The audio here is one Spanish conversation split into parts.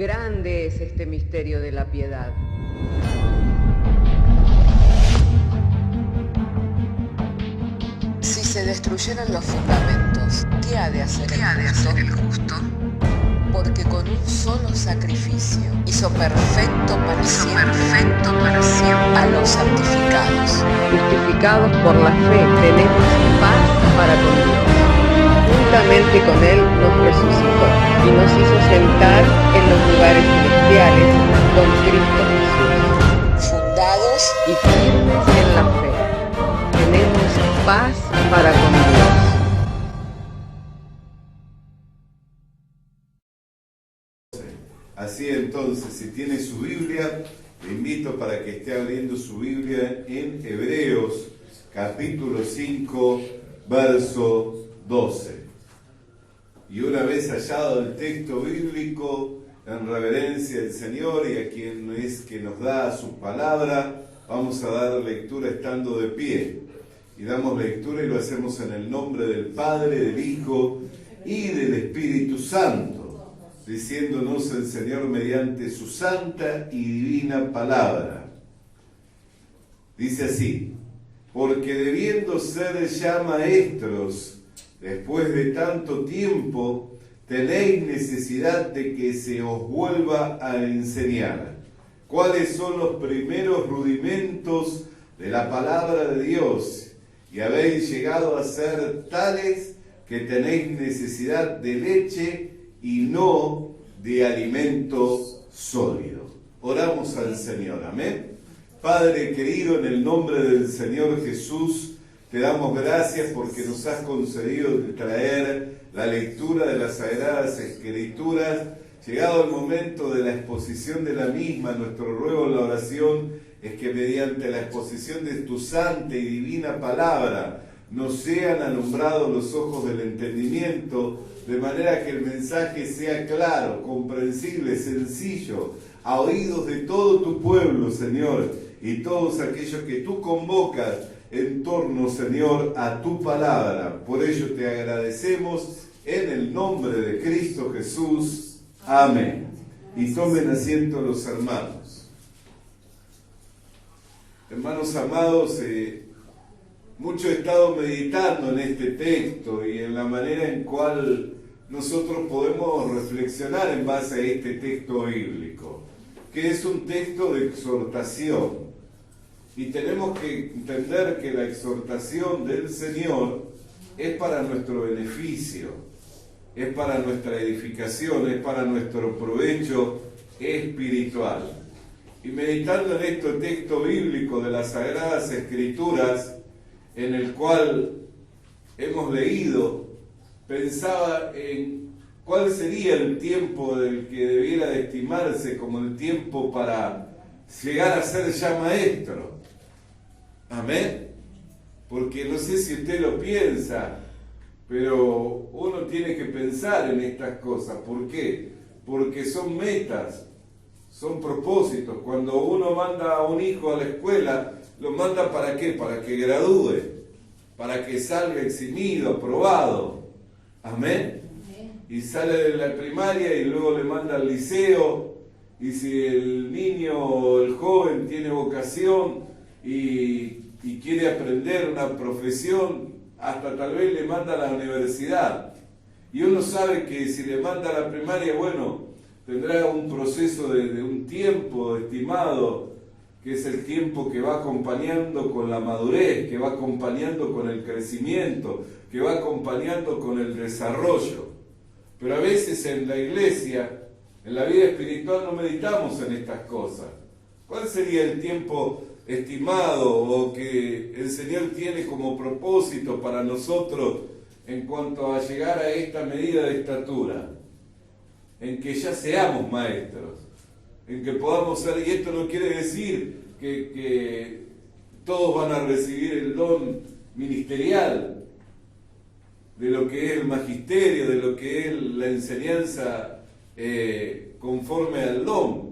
Grande es este misterio de la piedad. Si se destruyeran los fundamentos, ¿qué ha de hacer el justo? Porque con un solo sacrificio hizo perfecto para siempre a los santificados. Justificados por la fe, tenemos paz para con Dios. Juntamente con Él nos resucitó y nos hizo sentar en los lugares celestiales con Cristo Jesús. Fundados Y firmes en la fe, tenemos paz para con Dios. Así entonces, si tiene su Biblia, le invito para que esté abriendo su Biblia en Hebreos, capítulo 5, verso 12. Y una vez hallado el texto bíblico, en reverencia al Señor y a quien es que nos da su palabra, vamos a dar lectura estando de pie. Y damos lectura y lo hacemos en el nombre del Padre, del Hijo y del Espíritu Santo, diciéndonos el Señor mediante su santa y divina palabra. Dice así: porque debiendo ser ya maestros, después de tanto tiempo, tenéis necesidad de que se os vuelva a enseñar cuáles son los primeros rudimentos de la palabra de Dios, y habéis llegado a ser tales que tenéis necesidad de leche y no de alimento sólido. Oramos al Señor, amén. Padre querido, en el nombre del Señor Jesús, te damos gracias porque nos has concedido traer la lectura de las Sagradas Escrituras. Llegado el momento de la exposición de la misma, nuestro ruego en la oración es que mediante la exposición de tu santa y divina palabra nos sean alumbrados los ojos del entendimiento, de manera que el mensaje sea claro, comprensible, sencillo, a oídos de todo tu pueblo, Señor, y todos aquellos que tú convocas en torno, Señor, a tu palabra. Por ello te agradecemos en el nombre de Cristo Jesús. Amén. Y tomen asiento los hermanos. Hermanos amados, mucho he estado meditando en este texto y en la manera en cual nosotros podemos reflexionar en base a este texto bíblico, que es un texto de exhortación. Y tenemos que entender que la exhortación del Señor es para nuestro beneficio, es para nuestra edificación, es para nuestro provecho espiritual. Y meditando en este texto bíblico de las Sagradas Escrituras, en el cual hemos leído, pensaba en cuál sería el tiempo del que debiera de estimarse como el tiempo para llegar a ser ya maestro. Amén. Porque no sé si usted lo piensa, pero uno tiene que pensar en estas cosas. ¿Por qué? Porque son metas, son propósitos. Cuando uno manda a un hijo a la escuela, lo manda ¿para qué? Para que gradúe, para que salga eximido, aprobado. Amén. Y sale de la primaria y luego le manda al liceo, y si el niño o el joven tiene vocación y quiere aprender una profesión, hasta tal vez le manda a la universidad. Y uno sabe que si le manda a la primaria, bueno, tendrá un proceso de un tiempo estimado, que es el tiempo que va acompañando con la madurez, que va acompañando con el crecimiento, que va acompañando con el desarrollo. Pero a veces en la iglesia, en la vida espiritual, no meditamos en estas cosas. ¿Cuál sería el tiempo estimado o que el Señor tiene como propósito para nosotros en cuanto a llegar a esta medida de estatura? En que ya seamos maestros, en que podamos ser, y esto no quiere decir que todos van a recibir el don ministerial, de lo que es el magisterio, de lo que es la enseñanza conforme al don,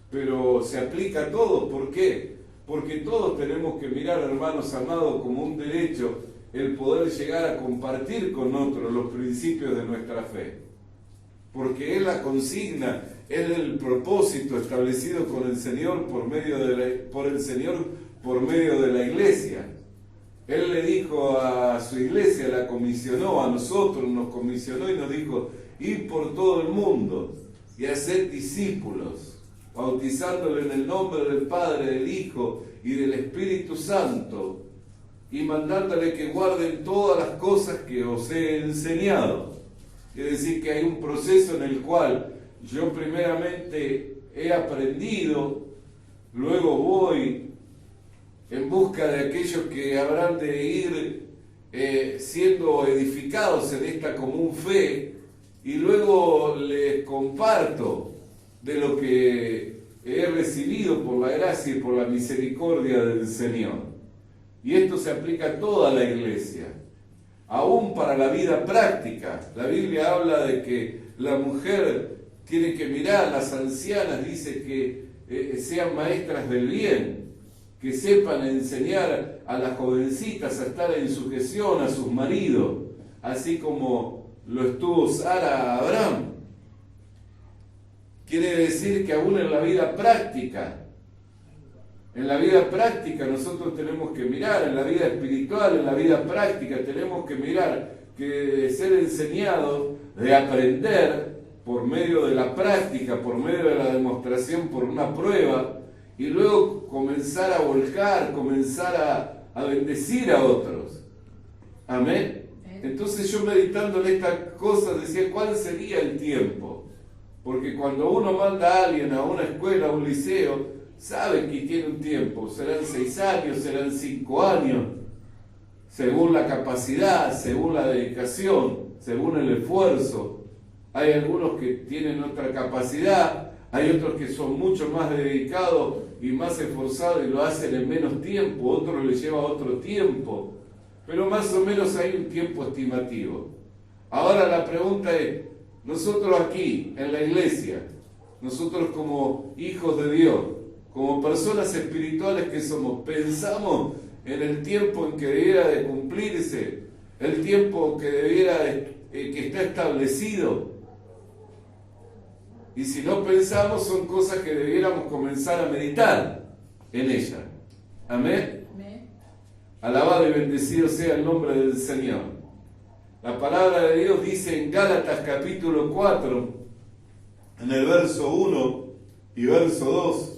pero se aplica a todos. ¿Por qué? Porque todos tenemos que mirar, hermanos amados, como un derecho el poder llegar a compartir con otros los principios de nuestra fe, porque es la consigna es el propósito establecido con el Señor por medio de la iglesia. Él le dijo a su iglesia, la comisionó, a nosotros nos comisionó y nos dijo: ir por todo el mundo y hacer discípulos, bautizándole en el nombre del Padre, del Hijo y del Espíritu Santo, y mandándole que guarden todas las cosas que os he enseñado. Es decir, que hay un proceso en el cual yo primeramente he aprendido, luego voy en busca de aquellos que habrán de ir siendo edificados en esta común fe, y luego les comparto de lo que he recibido por la gracia y por la misericordia del Señor. Y esto se aplica a toda la iglesia, aún para la vida práctica. La Biblia habla de que la mujer tiene que mirar, las ancianas dice que sean maestras del bien, que sepan enseñar a las jovencitas a estar en sujeción a sus maridos, así como lo estuvo Sara a Abraham. Quiere decir que aún en la vida práctica nosotros tenemos que mirar, en la vida espiritual, en la vida práctica tenemos que mirar, que ser enseñados, de aprender por medio de la práctica, por medio de la demostración, por una prueba, y luego comenzar a volcar, comenzar a bendecir a otros. Amén. Entonces yo meditando en estas cosas decía, ¿cuál sería el tiempo? Porque cuando uno manda a alguien a una escuela, a un liceo, sabe que tiene un tiempo, serán 6 años, serán 5 años, según la capacidad, según la dedicación, según el esfuerzo. Hay algunos que tienen otra capacidad, hay otros que son mucho más dedicados y más esforzados y lo hacen en menos tiempo, otros les lleva otro tiempo, pero más o menos hay un tiempo estimativo. Ahora la pregunta es, nosotros aquí, en la iglesia, nosotros como hijos de Dios, como personas espirituales que somos, pensamos en el tiempo en que debiera de cumplirse, el tiempo que debiera que está establecido. Y si no pensamos, son cosas que debiéramos comenzar a meditar en ellas. Amén. Amén. Alabado y bendecido sea el nombre del Señor. La palabra de Dios dice en Gálatas capítulo 4, en el verso 1 y verso 2,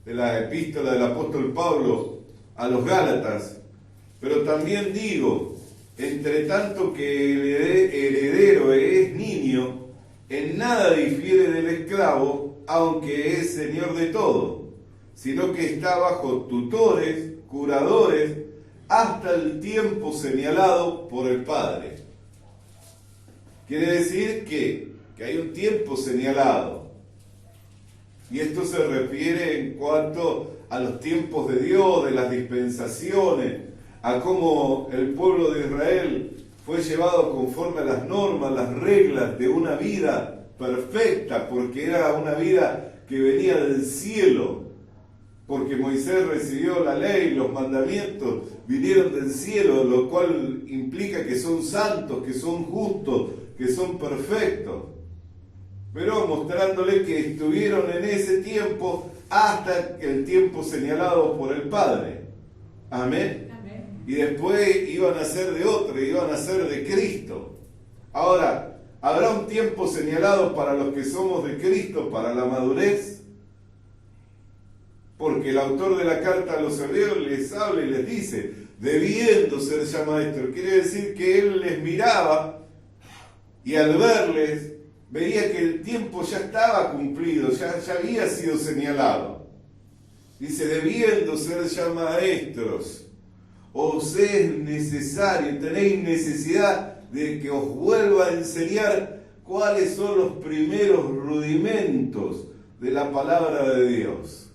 de la epístola del apóstol Pablo a los Gálatas: pero también digo, entre tanto que el heredero es niño, en nada difiere del esclavo, aunque es señor de todo, sino que está bajo tutores, curadores, hasta el tiempo señalado por el Padre. Quiere decir que hay un tiempo señalado. Y esto se refiere en cuanto a los tiempos de Dios, de las dispensaciones, a cómo el pueblo de Israel fue llevado conforme a las normas, las reglas de una vida perfecta, porque era una vida que venía del cielo, porque Moisés recibió la ley, los mandamientos vinieron del cielo, lo cual implica que son santos, que son justos, que son perfectos. Pero mostrándole que estuvieron en ese tiempo hasta el tiempo señalado por el Padre. Amén. Amén. Y después iban a ser de otro, iban a ser de Cristo. Ahora, ¿habrá un tiempo señalado para los que somos de Cristo, para la madurez? Porque el autor de la carta a los hebreos les habla y les dice, debiendo ser ya maestro. Quiere decir que él les miraba y al verles veía que el tiempo ya estaba cumplido, ya había sido señalado. Dice, debiendo ser ya maestros, os es necesario, tenéis necesidad de que os vuelva a enseñar cuáles son los primeros rudimentos de la palabra de Dios.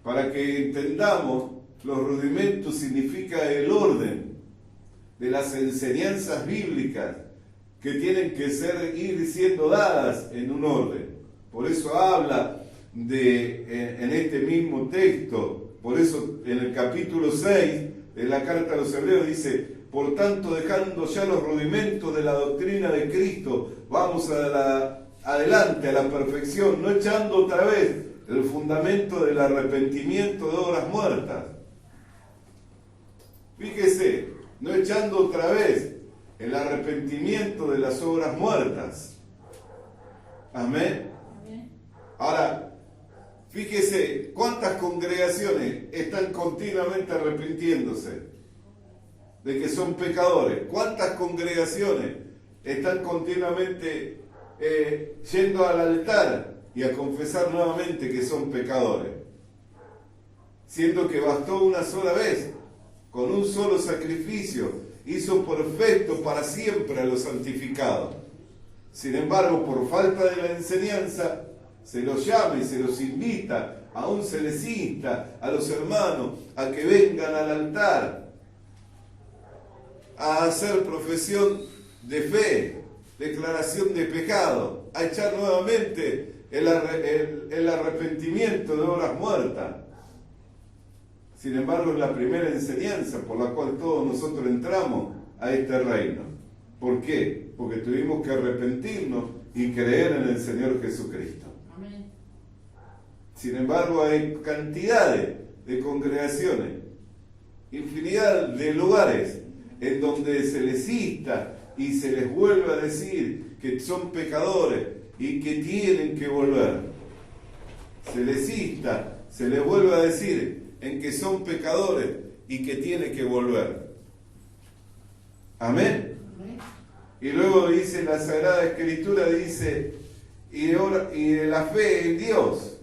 Para que entendamos, los rudimentos significa el orden de las enseñanzas bíblicas que tienen que ir siendo dadas en un orden. Por eso habla en este mismo texto, por eso en el capítulo 6 de la carta a los hebreos dice, por tanto dejando ya los rudimentos de la doctrina de Cristo, vamos a la adelante a la perfección, no echando otra vez el fundamento del arrepentimiento de obras muertas. Fíjese, no echando otra vez el arrepentimiento de las obras muertas. Amén. Ahora, fíjese cuántas congregaciones están continuamente arrepintiéndose de que son pecadores. Cuántas congregaciones están continuamente yendo al altar y a confesar nuevamente que son pecadores, siendo que bastó una sola vez, con un solo sacrificio, hizo perfecto para siempre a los santificados. Sin embargo, por falta de la enseñanza, se los llama y se los invita, aún se les insta a los hermanos a que vengan al altar, a hacer profesión de fe, declaración de pecado, a echar nuevamente el arrepentimiento de obras muertas. Sin embargo, es la primera enseñanza por la cual todos nosotros entramos a este reino. ¿Por qué? Porque tuvimos que arrepentirnos y creer en el Señor Jesucristo. Amén. Sin embargo, hay cantidades de congregaciones, infinidad de lugares en donde se les insta y se les vuelve a decir que son pecadores y que tienen que volver. Se les insta, se les vuelve a decir en que son pecadores y que tienen que volver. Amén. Y luego dice la Sagrada Escritura, dice, y de la fe en Dios,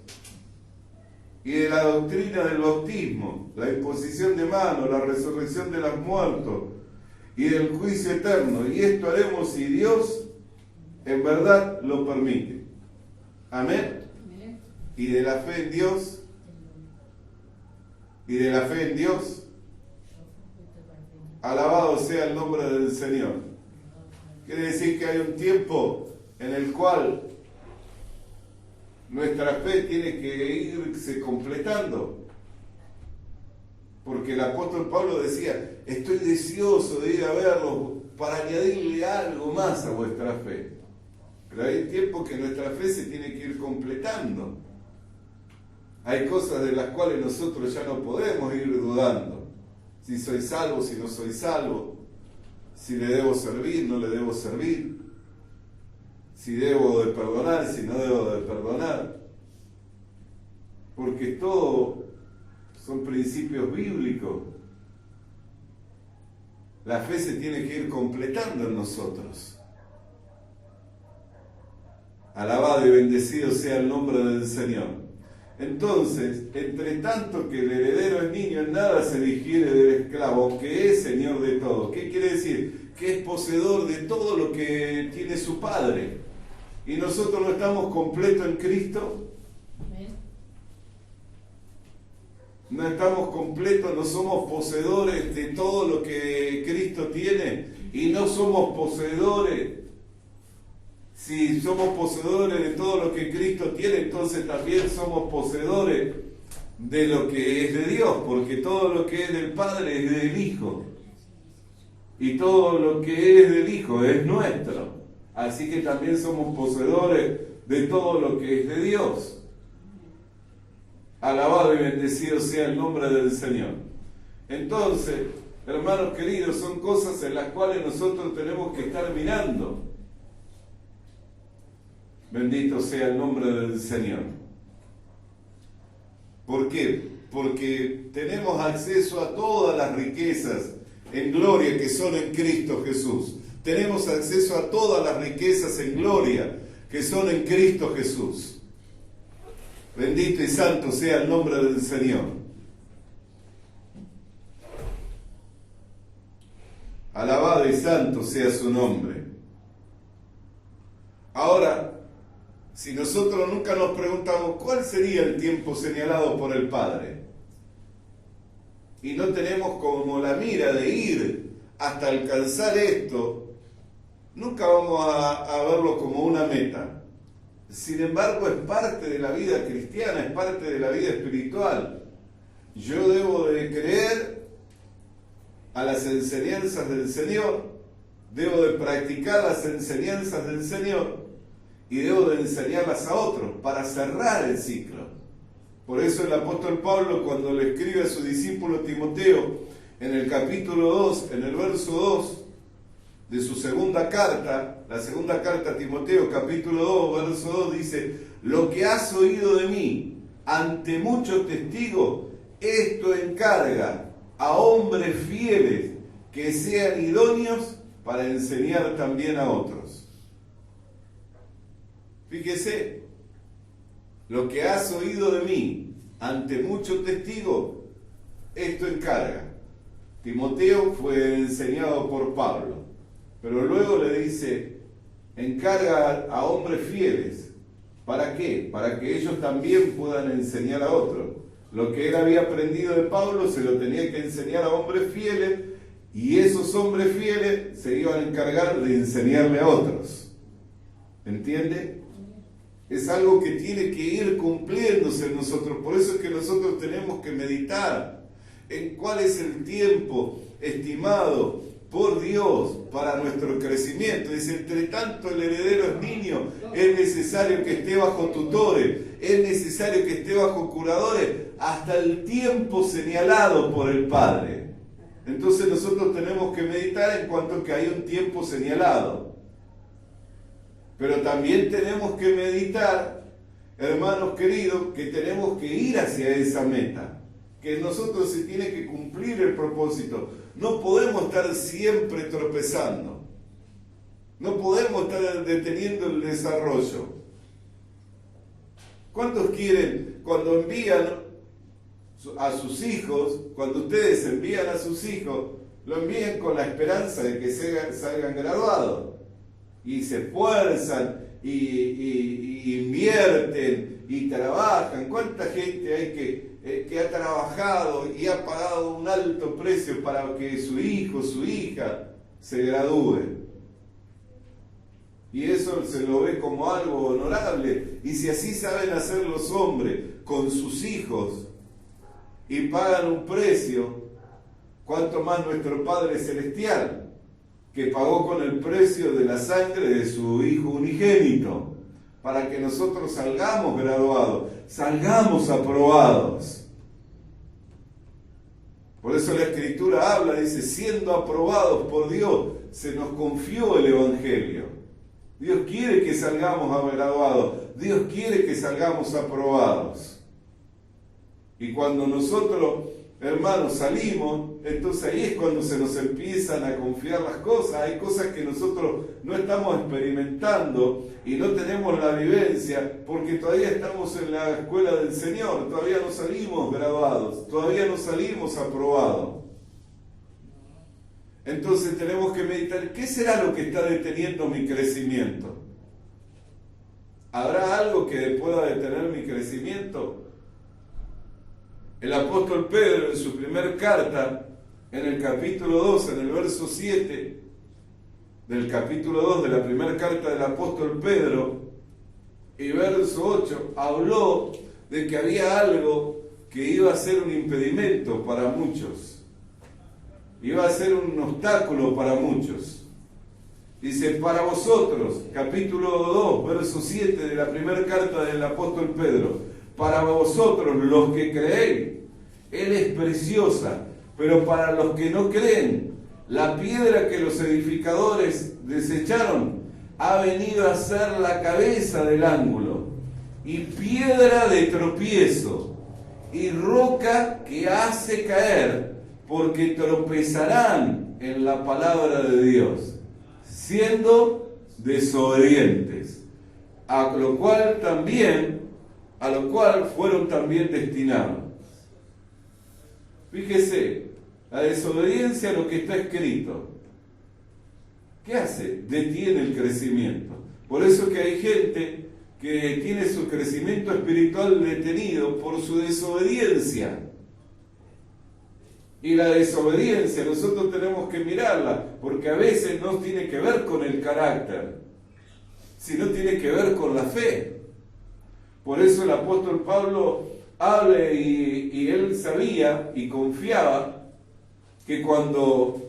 y de la doctrina del bautismo, la imposición de manos, la resurrección de los muertos, y del juicio eterno. Y esto haremos si Dios en verdad lo permite. Amén. Y de la fe en Dios, y de la fe en Dios, alabado sea el nombre del Señor. Quiere decir que hay un tiempo en el cual nuestra fe tiene que irse completando. Porque el apóstol Pablo decía, estoy deseoso de ir a verlo para añadirle algo más a vuestra fe. Pero hay tiempo que nuestra fe se tiene que ir completando. Hay cosas de las cuales nosotros ya no podemos ir dudando. Si soy salvo, si no soy salvo. Si le debo servir, no le debo servir. Si debo de perdonar, si no debo de perdonar. Porque todo son principios bíblicos. La fe se tiene que ir completando en nosotros. Alabado y bendecido sea el nombre del Señor. Entonces, entre tanto que el heredero es niño, en nada se difiere del esclavo, aunque es señor de todo. ¿Qué quiere decir? Que es poseedor de todo lo que tiene su padre. ¿Y nosotros no estamos completos en Cristo? No estamos completos, no somos poseedores de todo lo que Cristo tiene. Y no somos poseedores. Si somos poseedores de todo lo que Cristo tiene, entonces también somos poseedores de lo que es de Dios, porque todo lo que es del Padre es del Hijo. Y todo lo que es del Hijo es nuestro. Así que también somos poseedores de todo lo que es de Dios. Alabado y bendecido sea el nombre del Señor. Entonces, hermanos queridos, son cosas en las cuales nosotros tenemos que estar mirando. Bendito sea el nombre del Señor. ¿Por qué? Porque tenemos acceso a todas las riquezas en gloria que son en Cristo Jesús. Tenemos acceso a todas las riquezas en gloria que son en Cristo Jesús. Bendito y santo sea el nombre del Señor. Alabado y santo sea su nombre. Ahora, si nosotros nunca nos preguntamos cuál sería el tiempo señalado por el Padre, y no tenemos como la mira de ir hasta alcanzar esto, nunca vamos a verlo como una meta. Sin embargo, es parte de la vida cristiana, es parte de la vida espiritual. Yo debo de creer a las enseñanzas del Señor, debo de practicar las enseñanzas del Señor, y debo de enseñarlas a otros para cerrar el ciclo. Por eso el apóstol Pablo, cuando le escribe a su discípulo Timoteo, en el capítulo 2, en el verso 2 de su segunda carta, la segunda carta a Timoteo, capítulo 2, verso 2, dice: lo que has oído de mí ante muchos testigos, esto encarga a hombres fieles que sean idóneos para enseñar también a otros. Fíjese, lo que has oído de mí ante muchos testigos, esto encarga. Timoteo fue enseñado por Pablo, pero luego le dice, encarga a hombres fieles. ¿Para qué? Para que ellos también puedan enseñar a otros. Lo que él había aprendido de Pablo se lo tenía que enseñar a hombres fieles, y esos hombres fieles se iban a encargar de enseñarle a otros. ¿Entiende? Es algo que tiene que ir cumpliéndose en nosotros. Por eso es que nosotros tenemos que meditar en cuál es el tiempo estimado por Dios para nuestro crecimiento. Dice, entre tanto el heredero es niño, es necesario que esté bajo tutores, es necesario que esté bajo curadores, hasta el tiempo señalado por el Padre. Entonces nosotros tenemos que meditar en cuanto a que hay un tiempo señalado. Pero también tenemos que meditar, hermanos queridos, que tenemos que ir hacia esa meta, que en nosotros se tiene que cumplir el propósito. No podemos estar siempre tropezando, no podemos estar deteniendo el desarrollo. ¿Cuántos quieren, cuando envían a sus hijos, cuando ustedes envían a sus hijos, lo envían con la esperanza de que salgan graduados? Y se esfuerzan, y invierten, y trabajan. ¿Cuánta gente hay que ha trabajado y ha pagado un alto precio para que su hijo, su hija, se gradúe? Y eso se lo ve como algo honorable. Y si así saben hacer los hombres con sus hijos y pagan un precio, ¿cuánto más nuestro Padre Celestial, que pagó con el precio de la sangre de su Hijo unigénito, para que nosotros salgamos graduados, salgamos aprobados? Por eso la Escritura habla, dice, siendo aprobados por Dios, se nos confió el Evangelio. Dios quiere que salgamos graduados, Dios quiere que salgamos aprobados. Y cuando nosotros, hermanos, salimos, entonces ahí es cuando se nos empiezan a confiar las cosas. Hay cosas que nosotros no estamos experimentando y no tenemos la vivencia porque todavía estamos en la escuela del Señor, todavía no salimos graduados, todavía no salimos aprobados. Entonces tenemos que meditar, ¿qué será lo que está deteniendo mi crecimiento? ¿Habrá algo que pueda detener mi crecimiento? El apóstol Pedro, en su primer carta, en el capítulo 2, en el verso 7 del capítulo 2 de la primera carta del apóstol Pedro, y verso 8, habló de que había algo que iba a ser un impedimento para muchos, iba a ser un obstáculo para muchos. Dice, para vosotros, capítulo 2, verso 7 de la primera carta del apóstol Pedro, para vosotros los que creéis, Él es preciosa, pero para los que no creen, la piedra que los edificadores desecharon ha venido a ser la cabeza del ángulo, y piedra de tropiezo, y roca que hace caer, porque tropezarán en la palabra de Dios, siendo desobedientes, a lo cual fueron también destinados. Fíjese, la desobediencia a lo que está escrito, ¿qué hace? Detiene el crecimiento. Por eso es que hay gente que tiene su crecimiento espiritual detenido por su desobediencia. Y la desobediencia nosotros tenemos que mirarla, porque a veces no tiene que ver con el carácter, sino tiene que ver con la fe. Por eso el apóstol Pablo habla y él sabía y confiaba que cuando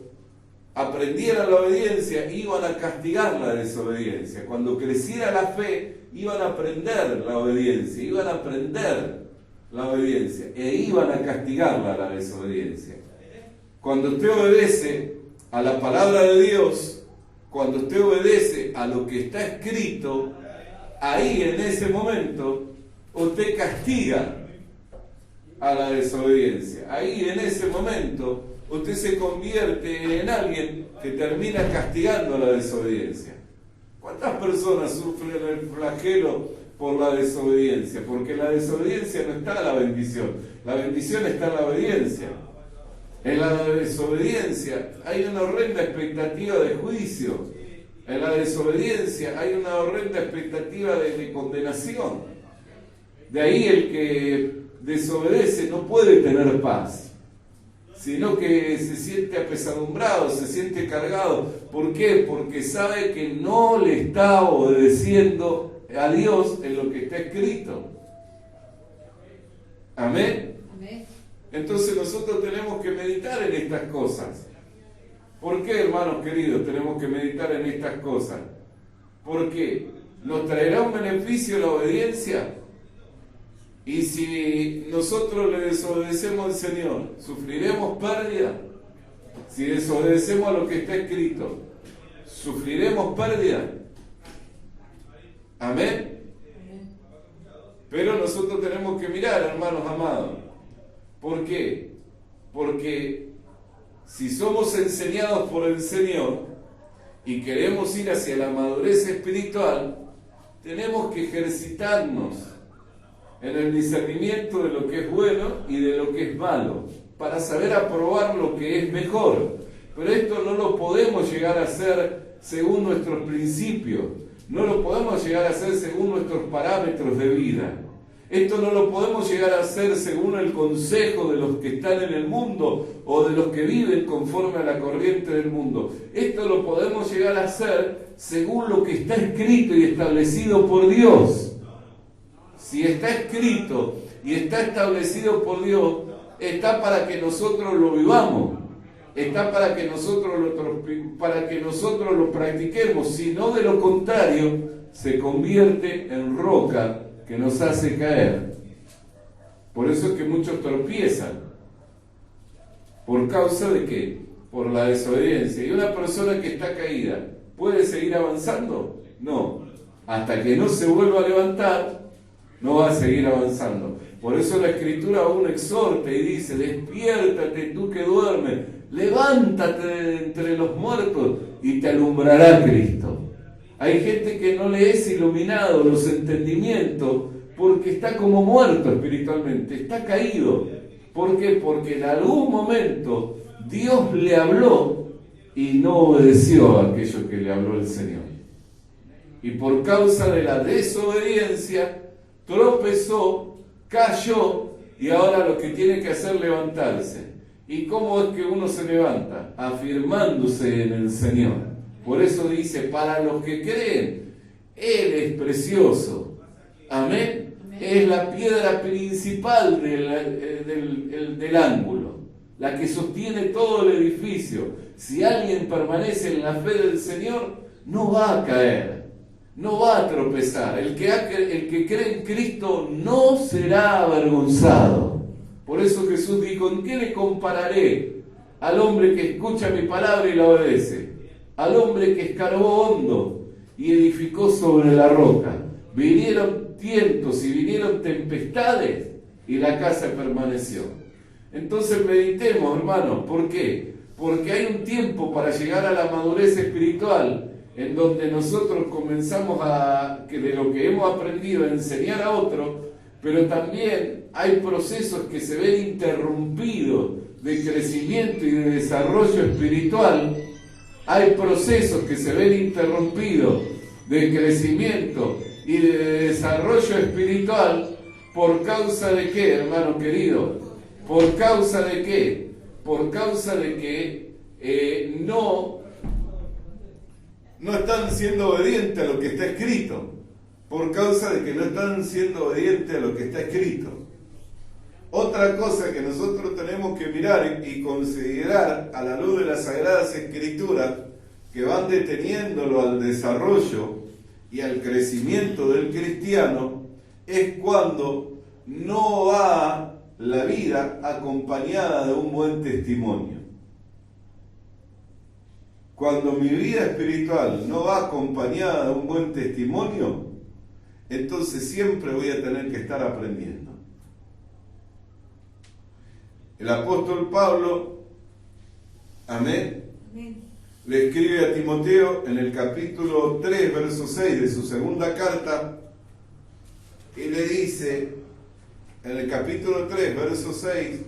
aprendieran la obediencia, iban a castigar la desobediencia. Cuando creciera la fe, iban a aprender la obediencia, iban a aprender la obediencia e iban a castigarla la desobediencia. Cuando usted obedece a la palabra de Dios, cuando usted obedece a lo que está escrito, ahí en ese momento usted castiga a la desobediencia. Ahí en ese momento usted se convierte en alguien que termina castigando a la desobediencia. ¿Cuántas personas sufren el flagelo por la desobediencia? Porque en la desobediencia no está la bendición está en la obediencia. En la desobediencia hay una horrenda expectativa de juicio. En la desobediencia hay una horrenda expectativa de condenación. De ahí el que desobedece no puede tener paz, sino que se siente apesadumbrado, se siente cargado. ¿Por qué? Porque sabe que no le está obedeciendo a Dios en lo que está escrito. Amén. Amén. Entonces nosotros tenemos que meditar en estas cosas. ¿Por qué, hermanos queridos, tenemos que meditar en estas cosas? Porque nos traerá un beneficio la obediencia. Y si nosotros le desobedecemos al Señor, ¿sufriremos pérdida? Si desobedecemos a lo que está escrito, ¿sufriremos pérdida? Amén. Pero nosotros tenemos que mirar, hermanos amados. ¿Por qué? Porque si somos enseñados por el Señor y queremos ir hacia la madurez espiritual, tenemos que ejercitarnos en el discernimiento de lo que es bueno y de lo que es malo, para saber aprobar lo que es mejor. Pero esto no lo podemos llegar a hacer según nuestros principios, no lo podemos llegar a hacer según nuestros parámetros de vida. Esto no lo podemos llegar a hacer según el consejo de los que están en el mundo o de los que viven conforme a la corriente del mundo. Esto lo podemos llegar a hacer según lo que está escrito y establecido por Dios. Si está escrito y está establecido por Dios, está para que nosotros lo vivamos, está para que nosotros lo practiquemos. Si no, de lo contrario, se convierte en roca que nos hace caer. Por eso es que muchos tropiezan. ¿Por causa de qué? Por la desobediencia. Y una persona que está caída, ¿puede seguir avanzando? No. Hasta que no se vuelva a levantar, no va a seguir avanzando. Por eso la Escritura aún exhorta y dice: despiértate tú que duermes, levántate de entre los muertos y te alumbrará Cristo. Hay gente que no le es iluminado los entendimientos porque está como muerto espiritualmente, está caído. ¿Por qué? Porque en algún momento Dios le habló y no obedeció a aquello que le habló el Señor. Y por causa de la desobediencia tropezó, cayó y ahora lo que tiene que hacer es levantarse. ¿Y cómo es que uno se levanta? Afirmándose en el Señor. Por eso dice: para los que creen, Él es precioso. Amén. Es la piedra principal del ángulo, la que sostiene todo el edificio. Si alguien permanece en la fe del Señor, no va a caer, no va a tropezar. El que cree en Cristo no será avergonzado. Por eso Jesús dijo: ¿en qué le compararé al hombre que escucha mi palabra y la obedece? Al hombre que escarbó hondo y edificó sobre la roca. Vinieron vientos y vinieron tempestades y la casa permaneció. Entonces meditemos, hermanos. ¿Por qué? Porque hay un tiempo para llegar a la madurez espiritual en donde nosotros comenzamos de lo que hemos aprendido a enseñar a otros, pero también hay procesos que se ven interrumpidos de crecimiento y de desarrollo espiritual. Hay procesos que se ven interrumpidos de crecimiento y de desarrollo espiritual. ¿Por causa de qué, hermano querido? ¿Por causa de qué? Por causa de que no están siendo obedientes a lo que está escrito. Por causa de que no están siendo obedientes a lo que está escrito. Otra cosa que nosotros tenemos que mirar y considerar a la luz de las Sagradas Escrituras, que van deteniéndolo al desarrollo y al crecimiento del cristiano, es cuando no va la vida acompañada de un buen testimonio. Cuando mi vida espiritual no va acompañada de un buen testimonio, entonces siempre voy a tener que estar aprendiendo. El apóstol Pablo, amén, le escribe a Timoteo en el capítulo 3, verso 6 de su segunda carta, y le dice, en el capítulo 3, versos 6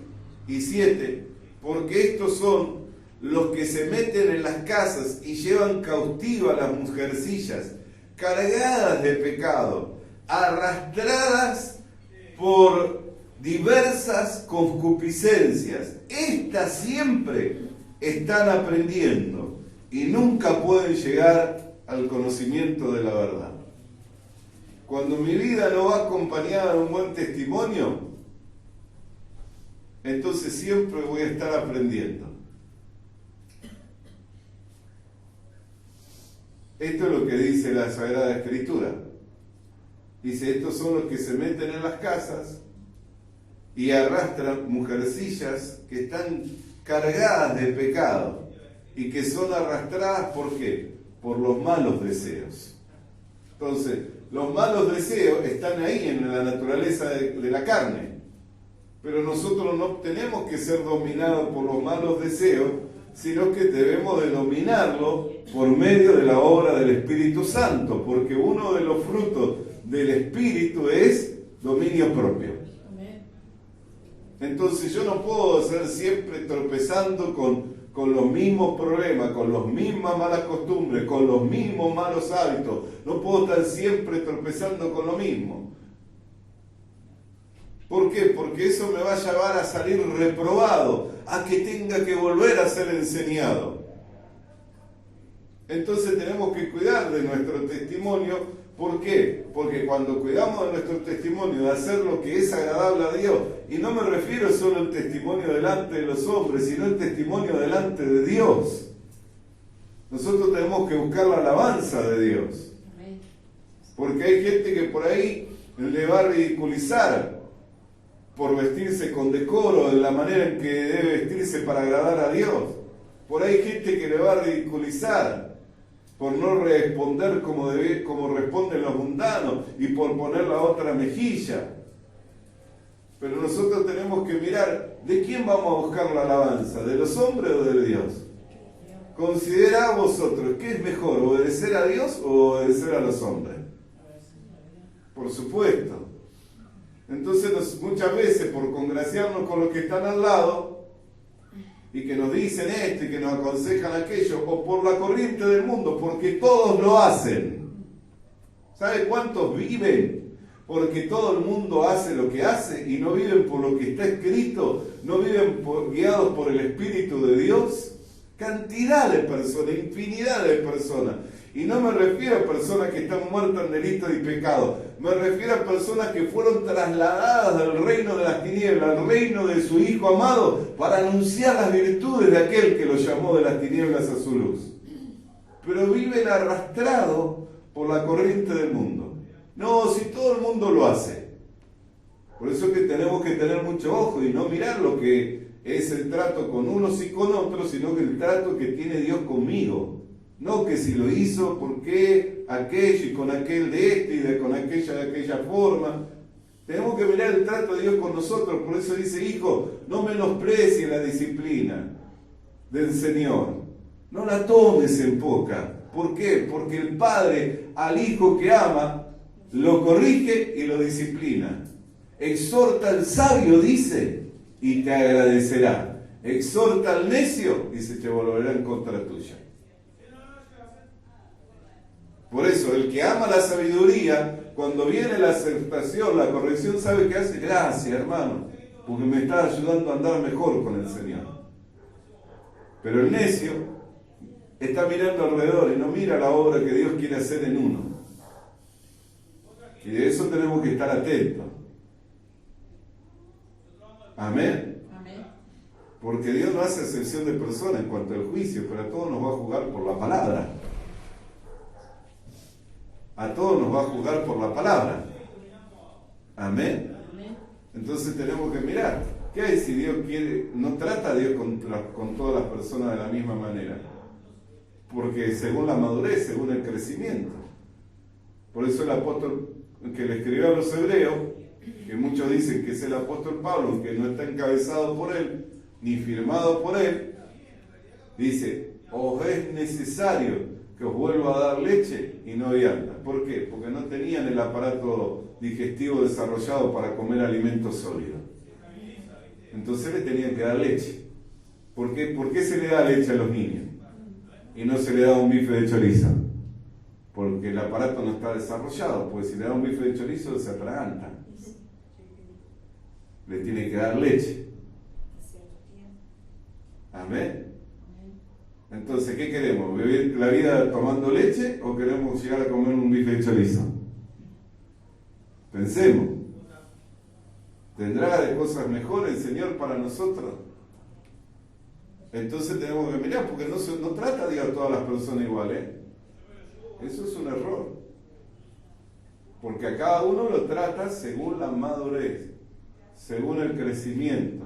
y 7, porque estos son los que se meten en las casas y llevan cautivas a las mujercillas, cargadas de pecado, arrastradas por diversas concupiscencias. Estas siempre están aprendiendo y nunca pueden llegar al conocimiento de la verdad. Cuando mi vida no va acompañada de un buen testimonio, entonces siempre voy a estar aprendiendo. Esto es lo que dice la Sagrada Escritura. Dice, estos son los que se meten en las casas y arrastran mujercillas que están cargadas de pecado y que son arrastradas, ¿por qué? Por los malos deseos. Entonces, los malos deseos están ahí en la naturaleza de la carne, pero nosotros no tenemos que ser dominados por los malos deseos, sino que debemos de dominarlo por medio de la obra del Espíritu Santo, porque uno de los frutos del Espíritu es dominio propio. Entonces yo no puedo ser siempre tropezando con los mismos problemas, con las mismas malas costumbres, con los mismos malos hábitos. No puedo estar siempre tropezando con lo mismo. ¿Por qué? Porque eso me va a llevar a salir reprobado, a que tenga que volver a ser enseñado. Entonces tenemos que cuidar de nuestro testimonio. ¿Por qué? Porque cuando cuidamos de nuestro testimonio, de hacer lo que es agradable a Dios, y no me refiero solo al testimonio delante de los hombres, sino al testimonio delante de Dios. Nosotros tenemos que buscar la alabanza de Dios. Porque hay gente que por ahí le va a ridiculizar por vestirse con decoro, de la manera en que debe vestirse para agradar a Dios. Por ahí hay gente que le va a ridiculizar por no responder como responden los mundanos y por poner la otra mejilla. Pero nosotros tenemos que mirar de quién vamos a buscar la alabanza, ¿de los hombres o de Dios? Considerad vosotros, ¿qué es mejor, obedecer a Dios o obedecer a los hombres? Por supuesto. Entonces muchas veces por congraciarnos con los que están al lado y que nos dicen esto y que nos aconsejan aquello, o por la corriente del mundo, porque todos lo hacen. ¿Sabe cuántos viven? Porque todo el mundo hace lo que hace y no viven por lo que está escrito, no viven guiados por el Espíritu de Dios. Cantidad de personas, infinidad de personas. Y no me refiero a personas que están muertas en delitos y pecados. Me refiero a personas que fueron trasladadas del reino de las tinieblas al reino de su Hijo amado para anunciar las virtudes de aquel que los llamó de las tinieblas a su luz. Pero viven arrastrados por la corriente del mundo. No, si todo el mundo lo hace. Por eso es que tenemos que tener mucho ojo y no mirar lo que es el trato con unos y con otros, sino que el trato que tiene Dios conmigo. No que si lo hizo, por qué, aquello y con aquel de este y con aquella de aquella forma. Tenemos que mirar el trato de Dios con nosotros. Por eso dice, hijo, no menosprecies la disciplina del Señor. No la tomes en poca. ¿Por qué? Porque el Padre al Hijo que ama, lo corrige y lo disciplina. Exhorta al sabio, dice, y te agradecerá. Exhorta al necio y se te volverá en contra tuya. Por eso, el que ama la sabiduría, cuando viene la aceptación, la corrección, ¿sabe qué hace? Gracias, hermano, porque me está ayudando a andar mejor con el Señor. Pero el necio está mirando alrededor y no mira la obra que Dios quiere hacer en uno. Y de eso tenemos que estar atentos. Amén. Porque Dios no hace excepción de personas en cuanto al juicio, pero a todos nos va a juzgar por la palabra. A todos nos va a juzgar por la palabra. Amén. Entonces tenemos que mirar, ¿qué hay si Dios quiere? No trata a Dios con todas las personas de la misma manera. Porque según la madurez, según el crecimiento. Por eso el apóstol que le escribió a los hebreos, que muchos dicen que es el apóstol Pablo, aunque no está encabezado por él, ni firmado por él, dice, os es necesario que os vuelva a dar leche y no vianda. ¿Por qué? Porque no tenían el aparato digestivo desarrollado para comer alimentos sólidos. Entonces le tenían que dar leche. ¿Por qué se le da leche a los niños? Y no se le da un bife de chorizo. Porque el aparato no está desarrollado, porque si le da un bife de chorizo se atraganta. Le tiene que dar leche. Amén. Entonces, ¿qué queremos? ¿Vivir la vida tomando leche o queremos llegar a comer un bife de chorizo? Pensemos. ¿Tendrá cosas mejores el Señor para nosotros? Entonces tenemos que mirar, porque no trata Dios a todas las personas iguales. Eso es un error. Porque a cada uno lo trata según la madurez, según el crecimiento.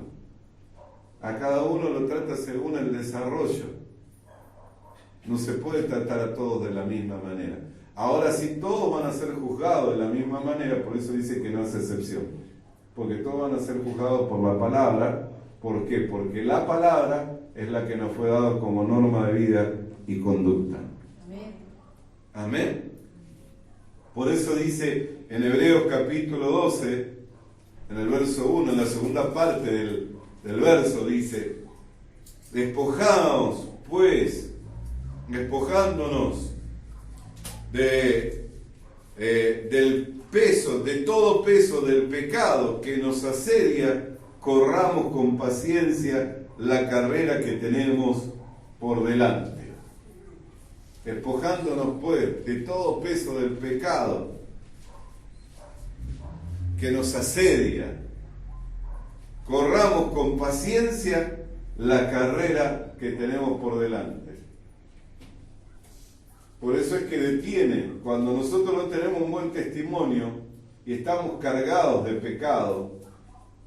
A cada uno lo trata según el desarrollo. No se puede tratar a todos de la misma manera. Ahora sí, todos van a ser juzgados de la misma manera, por eso dice que no hace excepción. Porque todos van a ser juzgados por la palabra. ¿Por qué? Porque la palabra es la que nos fue dada como norma de vida y conducta. Amén. Amén. Por eso dice en Hebreos capítulo 12, en el verso 1, en la segunda parte del verso, dice, despojaos pues, despojándonos del peso, de todo peso del pecado que nos asedia, corramos con paciencia la carrera que tenemos por delante. Despojándonos pues de todo peso del pecado que nos asedia, corramos con paciencia la carrera que tenemos por delante. Por eso es que detiene, cuando nosotros no tenemos un buen testimonio y estamos cargados de pecado,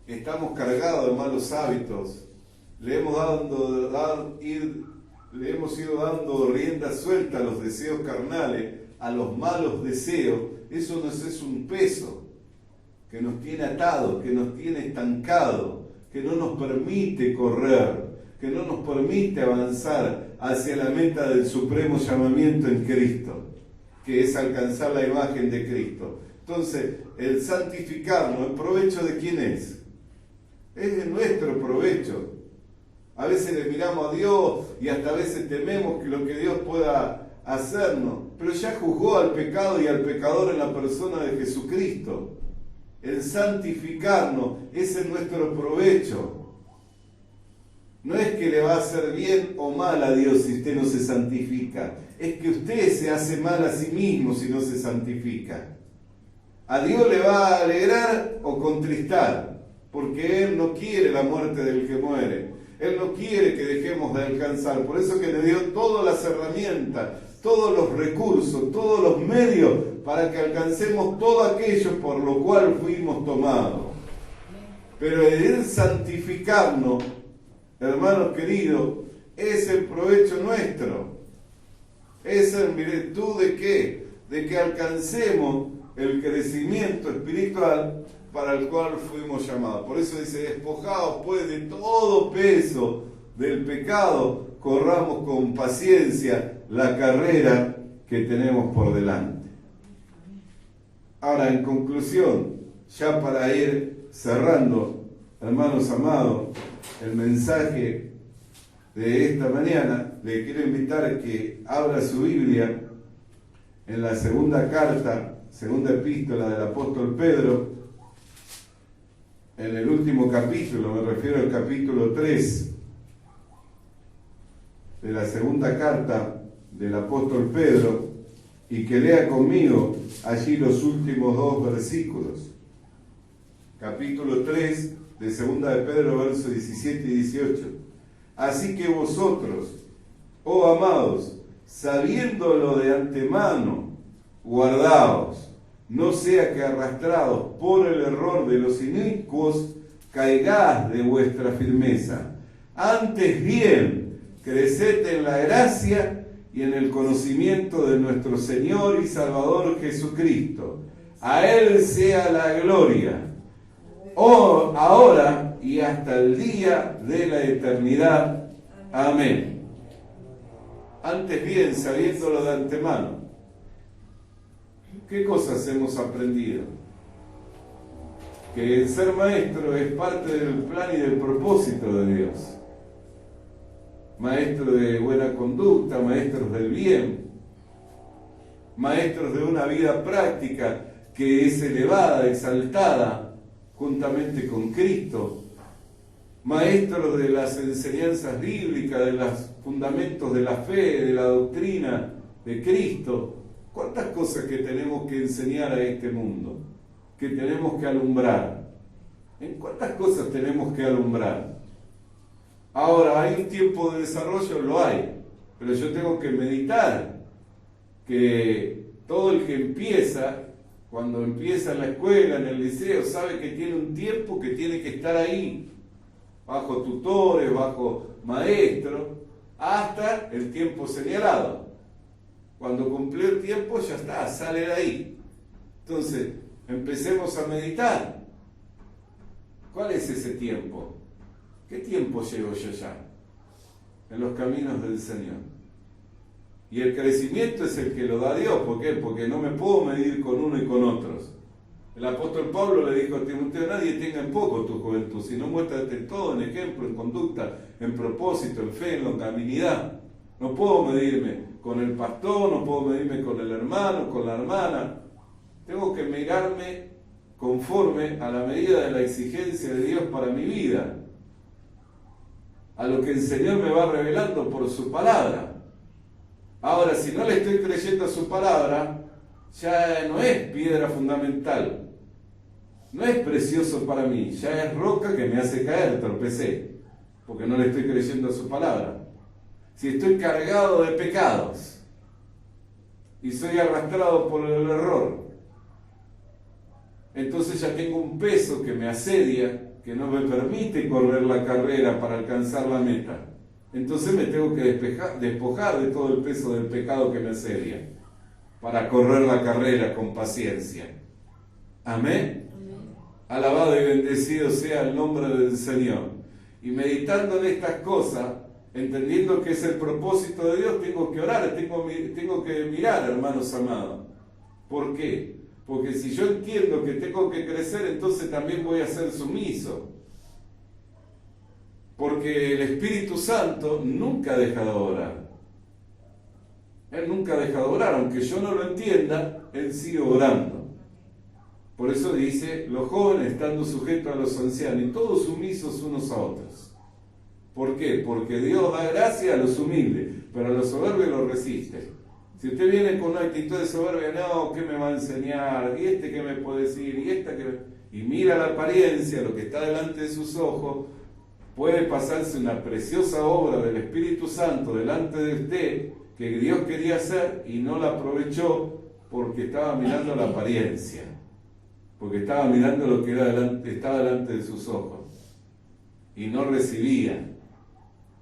estamos cargados de malos hábitos, le hemos ido dando rienda suelta a los deseos carnales, a los malos deseos. Eso nos es un peso que nos tiene atados, que nos tiene estancados, que no nos permite correr, que no nos permite avanzar hacia la meta del supremo llamamiento en Cristo, que es alcanzar la imagen de Cristo. Entonces, el santificarnos, ¿el provecho de quién es? Es de nuestro provecho. A veces le miramos a Dios y hasta a veces tememos que lo que Dios pueda hacernos, pero ya juzgó al pecado y al pecador en la persona de Jesucristo. El santificarnos es en nuestro provecho. No es que le va a hacer bien o mal a Dios si usted no se santifica. Es que usted se hace mal a sí mismo si no se santifica. A Dios le va a alegrar o contristar, porque Él no quiere la muerte del que muere. Él no quiere que dejemos de alcanzar. Por eso que le dio todas las herramientas, todos los recursos, todos los medios para que alcancemos todo aquello por lo cual fuimos tomados. Pero el santificarnos, hermanos queridos, es el provecho nuestro. Es en virtud de ¿qué? De que alcancemos el crecimiento espiritual para el cual fuimos llamados. Por eso dice, despojados pues de todo peso del pecado, corramos con paciencia la carrera que tenemos por delante. Ahora, en conclusión, ya para ir cerrando, hermanos amados, el mensaje de esta mañana, le quiero invitar a que abra su Biblia en la segunda epístola del apóstol Pedro, en el último capítulo, me refiero al capítulo 3 de la segunda carta del apóstol Pedro, y que lea conmigo allí los últimos 2 versículos. capítulo 3 de segunda de Pedro, versos 17 y 18. Así que vosotros, oh amados, sabiéndolo de antemano, guardaos, no sea que arrastrados por el error de los inicuos, caigáis de vuestra firmeza. Antes bien, creced en la gracia y en el conocimiento de nuestro Señor y Salvador Jesucristo. A Él sea la gloria, ahora y hasta el día de la eternidad. Amén. Antes bien, sabiéndolo de antemano, ¿qué cosas hemos aprendido? Que el ser maestro es parte del plan y del propósito de Dios. Maestros de buena conducta, maestros del bien, maestros de una vida práctica que es elevada, exaltada, juntamente con Cristo, maestros de las enseñanzas bíblicas, de los fundamentos de la fe, de la doctrina de Cristo. ¿Cuántas cosas que tenemos que enseñar a este mundo? Que tenemos que alumbrar. ¿En cuántas cosas tenemos que alumbrar? Ahora, ¿hay un tiempo de desarrollo? Lo hay, pero yo tengo que meditar que todo el que empieza, cuando empieza en la escuela, en el liceo, sabe que tiene un tiempo que tiene que estar ahí, bajo tutores, bajo maestros, hasta el tiempo señalado. Cuando cumplió el tiempo, ya está, sale de ahí. Entonces, empecemos a meditar. ¿Cuál es ese tiempo? ¿Qué tiempo llevo yo ya en los caminos del Señor? Y el crecimiento es el que lo da Dios. ¿Por qué? Porque no me puedo medir con uno y con otros. El apóstol Pablo le dijo a Timoteo: nadie tenga en poco tu juventud, sino muéstrate todo en ejemplo, en conducta, en propósito, en fe, en longanimidad. No puedo medirme con el pastor, no puedo medirme con el hermano, con la hermana. Tengo que mirarme conforme a la medida de la exigencia de Dios para mi vida, a lo que el Señor me va revelando por su palabra. Ahora, si no le estoy creyendo a su palabra, ya no es piedra fundamental, no es precioso para mí, ya es roca que me hace caer, tropecé, porque no le estoy creyendo a su palabra. Si estoy cargado de pecados y soy arrastrado por el error, entonces ya tengo un peso que me asedia, que no me permite correr la carrera para alcanzar la meta. Entonces me tengo que despojar de todo el peso del pecado que me asedia para correr la carrera con paciencia. Amén. Alabado y bendecido sea el nombre del Señor. Y meditando en estas cosas, entendiendo que es el propósito de Dios, tengo que orar, tengo que mirar, hermanos amados. ¿Por qué? Porque si yo entiendo que tengo que crecer, entonces también voy a ser sumiso. Porque el Espíritu Santo nunca deja de orar. Él nunca deja de orar, aunque yo no lo entienda, Él sigue orando. Por eso dice, los jóvenes estando sujetos a los ancianos y todos sumisos unos a otros. ¿Por qué? Porque Dios da gracia a los humildes, pero a los soberbios los resiste. Si usted viene con una actitud de soberbia, no, ¿qué me va a enseñar? ¿Y este qué me puede decir? ¿Y esta qué me...? Y mira la apariencia, lo que está delante de sus ojos, puede pasarse una preciosa obra del Espíritu Santo delante de usted que Dios quería hacer y no la aprovechó porque estaba mirando la apariencia, porque estaba mirando lo que estaba delante de sus ojos y no recibía.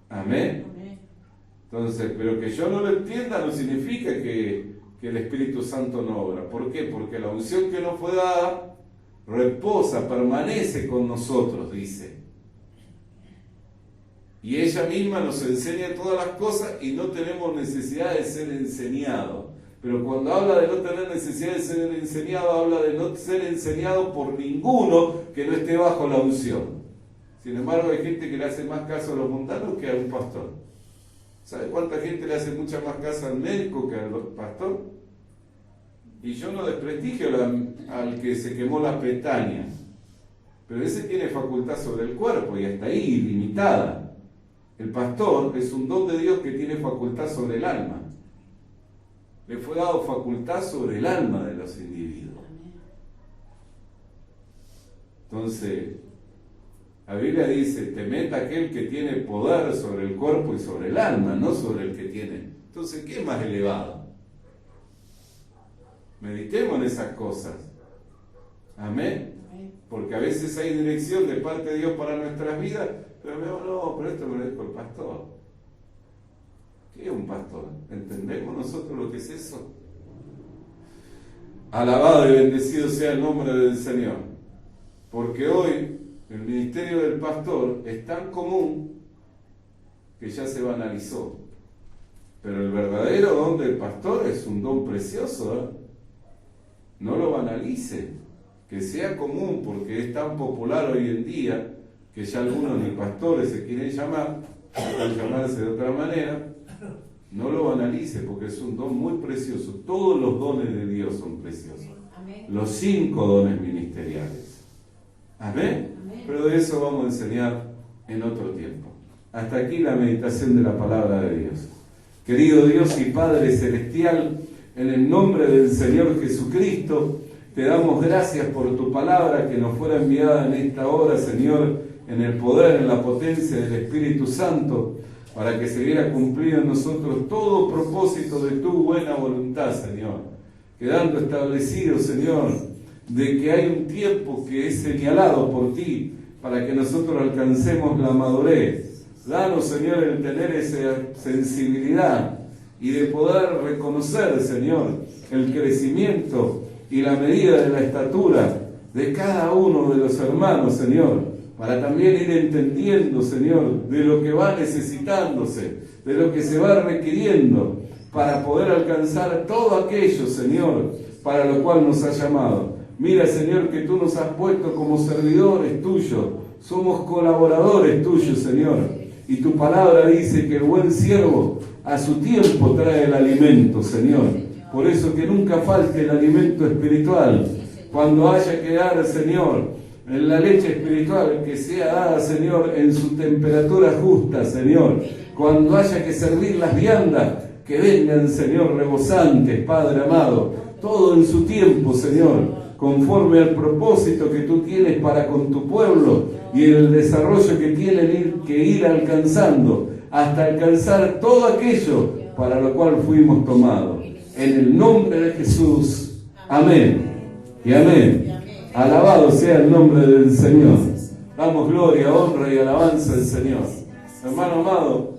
Amén. Entonces, pero que yo no lo entienda no significa que el Espíritu Santo no obra. ¿Por qué? Porque la unción que nos fue dada reposa, permanece con nosotros, dice. Y ella misma nos enseña todas las cosas y no tenemos necesidad de ser enseñados. Pero cuando habla de no tener necesidad de ser enseñado, habla de no ser enseñado por ninguno que no esté bajo la unción. Sin embargo, hay gente que le hace más caso a los mundanos que a un pastor. ¿Sabe cuánta gente le hace mucha más caso al médico que al pastor? Y yo no desprestigio al que se quemó las pestañas, pero ese tiene facultad sobre el cuerpo y hasta ahí, ilimitada. El pastor es un don de Dios que tiene facultad sobre el alma. Le fue dado facultad sobre el alma de los individuos. Entonces, la Biblia dice, temed a aquel que tiene poder sobre el cuerpo y sobre el alma, no sobre el que tiene. Entonces, ¿qué es más elevado? Meditemos en esas cosas. Amén. Porque a veces hay dirección de parte de Dios para nuestras vidas, pero pero esto me lo dijo el pastor. ¿Qué es un pastor? ¿Entendemos nosotros lo que es eso? Alabado y bendecido sea el nombre del Señor. Porque hoy el ministerio del pastor es tan común que ya se banalizó. Pero el verdadero don del pastor es un don precioso, ¿eh? No lo banalice, que sea común, porque es tan popular hoy en día que ya algunos ni pastores se quieren llamar, quieren llamarse de otra manera. No lo banalice, porque es un don muy precioso. Todos los dones de Dios son preciosos. Los 5 dones ministeriales. Amén. Pero de eso vamos a enseñar en otro tiempo. Hasta aquí la meditación de la palabra de Dios. Querido Dios y Padre Celestial, en el nombre del Señor Jesucristo, te damos gracias por tu palabra que nos fuera enviada en esta hora, Señor, en el poder, en la potencia del Espíritu Santo, para que se viera cumplido en nosotros todo propósito de tu buena voluntad, Señor. Quedando establecido, Señor, de que hay un tiempo que es señalado por ti para que nosotros alcancemos la madurez. Danos, Señor, el tener esa sensibilidad y de poder reconocer, Señor, el crecimiento y la medida de la estatura de cada uno de los hermanos, Señor, para también ir entendiendo, Señor, de lo que va necesitándose, de lo que se va requiriendo, para poder alcanzar todo aquello, Señor, para lo cual nos ha llamado. Mira, Señor, que tú nos has puesto como servidores tuyos, somos colaboradores tuyos, Señor, y tu palabra dice que el buen siervo a su tiempo trae el alimento, Señor. Por eso que nunca falte el alimento espiritual. Cuando haya que dar, Señor, en la leche espiritual, que sea dada, Señor, en su temperatura justa, Señor. Cuando haya que servir las viandas, que vengan, Señor, rebosantes, Padre amado. Todo en su tiempo, Señor, conforme al propósito que tú tienes para con tu pueblo y el desarrollo que tienen que ir alcanzando, hasta alcanzar todo aquello para lo cual fuimos tomados. En el nombre de Jesús. Amén. Y amén. Alabado sea el nombre del Señor. Damos gloria, honra y alabanza al Señor. Hermano amado,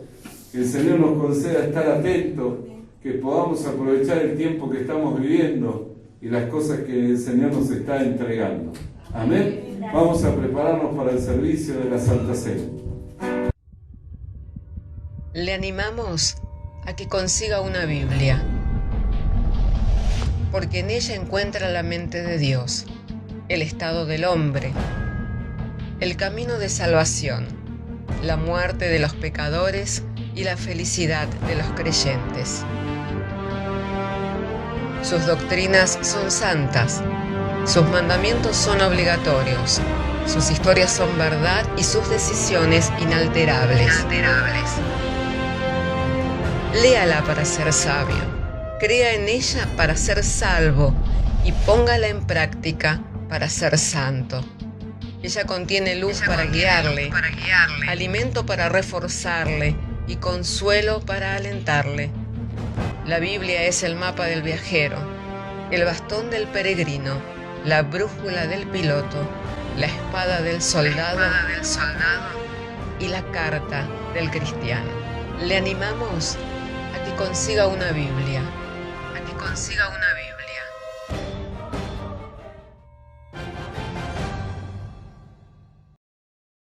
que el Señor nos conceda estar atentos, que podamos aprovechar el tiempo que estamos viviendo y las cosas que el Señor nos está entregando. Amén. Vamos a prepararnos para el servicio de la Santa Cena. Le animamos a que consiga una Biblia, porque en ella encuentra la mente de Dios, el estado del hombre, el camino de salvación, la muerte de los pecadores y la felicidad de los creyentes. Sus doctrinas son santas, sus mandamientos son obligatorios, sus historias son verdad y sus decisiones inalterables. Léala para ser sabio, crea en ella para ser salvo y póngala en práctica para ser santo. Ella contiene luz para guiarle, alimento para reforzarle y consuelo para alentarle. La Biblia es el mapa del viajero, el bastón del peregrino, la brújula del piloto, la espada del soldado y la carta del cristiano. Le animamos a que consiga una Biblia,